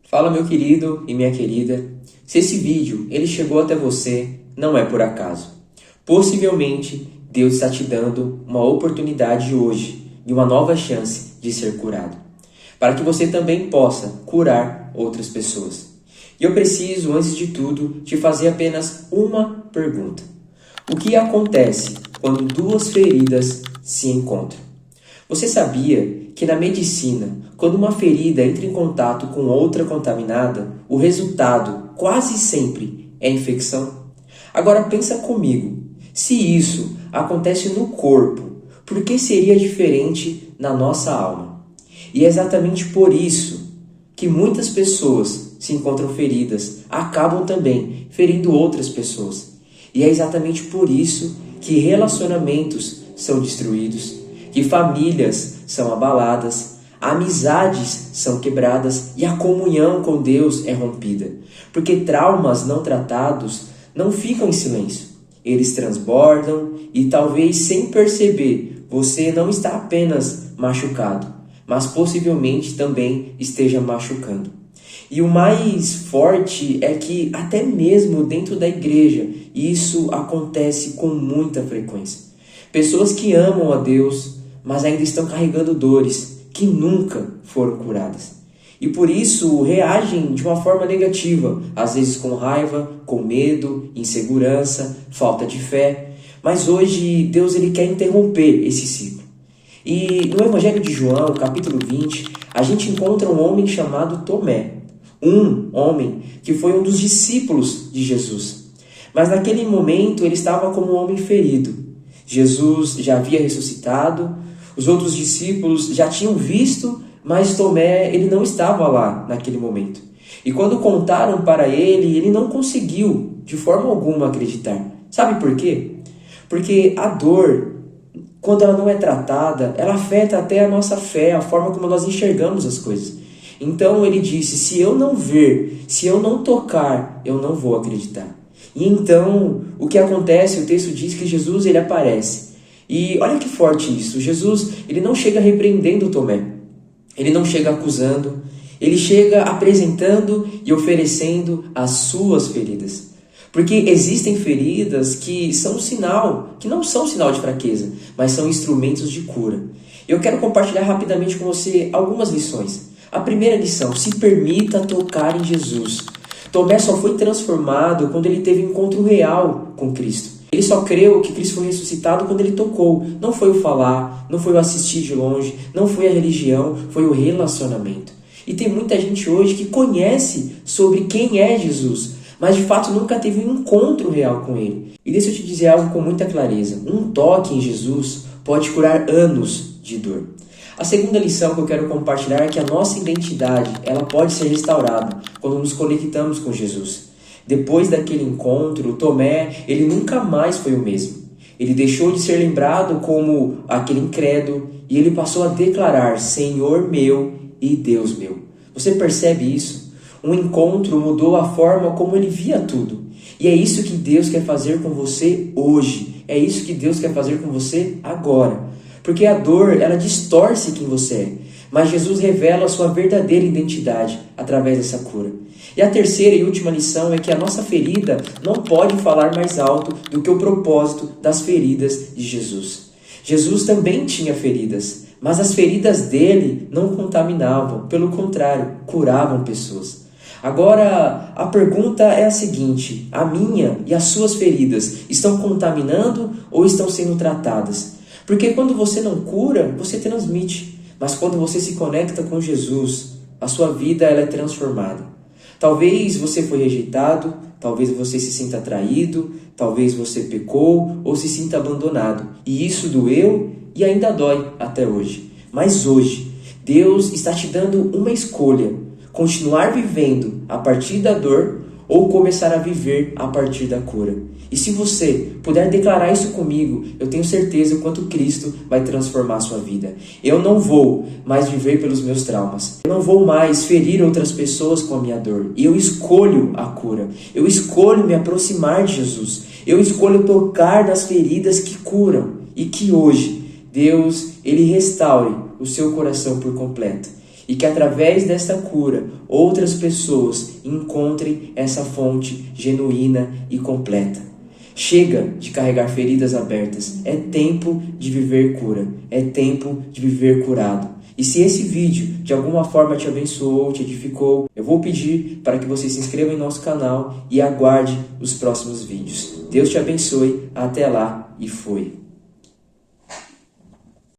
Fala, meu querido e minha querida. Se esse vídeo ele chegou até você, não é por acaso. Possivelmente, Deus está te dando uma oportunidade hoje e uma nova chance de ser curado, para que você também possa curar outras pessoas. E eu preciso, antes de tudo, te fazer apenas uma pergunta. O que acontece quando duas feridas se encontram? Você sabia que na medicina, quando uma ferida entra em contato com outra contaminada, o resultado quase sempre é infecção? Agora pensa comigo, se isso acontece no corpo, por que seria diferente na nossa alma? E é exatamente por isso que muitas pessoas se encontram feridas, acabam também ferindo outras pessoas. E é exatamente por isso que relacionamentos são destruídos, que famílias são abaladas, amizades são quebradas e a comunhão com Deus é rompida. Porque traumas não tratados não ficam em silêncio. Eles transbordam e talvez sem perceber você não está apenas machucado, mas possivelmente também esteja machucando. E o mais forte é que até mesmo dentro da igreja isso acontece com muita frequência. Pessoas que amam a Deus, mas ainda estão carregando dores que nunca foram curadas. E por isso reagem de uma forma negativa, às vezes com raiva, com medo, insegurança, falta de fé. Mas hoje Deus ele quer interromper esse ciclo. E no Evangelho de João, capítulo 20, a gente encontra um homem chamado Tomé. Um homem que foi um dos discípulos de Jesus. Mas naquele momento ele estava como um homem ferido. Jesus já havia ressuscitado, os outros discípulos já tinham visto, mas Tomé ele não estava lá naquele momento. E quando contaram para ele, ele não conseguiu de forma alguma acreditar. Sabe por quê? Porque a dor, quando ela não é tratada, ela afeta até a nossa fé, a forma como nós enxergamos as coisas. Então ele disse, se eu não ver, se eu não tocar, eu não vou acreditar. E então, o que acontece, o texto diz que Jesus ele aparece. E olha que forte isso, Jesus ele não chega repreendendo Tomé, ele não chega acusando, ele chega apresentando e oferecendo as suas feridas. Porque existem feridas que são um sinal, que não são sinal de fraqueza, mas são instrumentos de cura. Eu quero compartilhar rapidamente com você algumas lições. A primeira lição, se permita tocar em Jesus. Tomé só foi transformado quando ele teve um encontro real com Cristo. Ele só creu que Cristo foi ressuscitado quando ele tocou. Não foi o falar, não foi o assistir de longe, não foi a religião, foi o relacionamento. E tem muita gente hoje que conhece sobre quem é Jesus, mas de fato nunca teve um encontro real com ele. E deixa eu te dizer algo com muita clareza. Um toque em Jesus pode curar anos de dor. A segunda lição que eu quero compartilhar é que a nossa identidade ela pode ser restaurada quando nos conectamos com Jesus. Depois daquele encontro, Tomé ele nunca mais foi o mesmo. Ele deixou de ser lembrado como aquele incrédulo e ele passou a declarar Senhor meu e Deus meu. Você percebe isso? Um encontro mudou a forma como ele via tudo. E é isso que Deus quer fazer com você hoje. É isso que Deus quer fazer com você agora. Porque a dor, ela distorce quem você é. Mas Jesus revela a sua verdadeira identidade através dessa cura. E a terceira e última lição é que a nossa ferida não pode falar mais alto do que o propósito das feridas de Jesus. Jesus também tinha feridas, mas as feridas dele não contaminavam, pelo contrário, curavam pessoas. Agora, a pergunta é a seguinte, a minha e as suas feridas estão contaminando ou estão sendo tratadas? Porque quando você não cura, você transmite. Mas quando você se conecta com Jesus, a sua vida ela é transformada. Talvez você foi rejeitado, talvez você se sinta traído, talvez você pecou ou se sinta abandonado. E isso doeu e ainda dói até hoje. Mas hoje, Deus está te dando uma escolha. Continuar vivendo a partir da dor ou começar a viver a partir da cura. E se você puder declarar isso comigo, eu tenho certeza o quanto Cristo vai transformar a sua vida. Eu não vou mais viver pelos meus traumas. Eu não vou mais ferir outras pessoas com a minha dor. E eu escolho a cura. Eu escolho me aproximar de Jesus. Eu escolho tocar nas feridas que curam. E que hoje, Deus, Ele restaure o seu coração por completo. e que através desta cura outras pessoas encontrem essa fonte genuína e completa. Chega de carregar feridas abertas, é tempo de viver cura, é tempo de viver curado. E se esse vídeo de alguma forma te abençoou, te edificou, eu vou pedir para que você se inscreva em nosso canal e aguarde os próximos vídeos. Deus te abençoe, até lá e fui!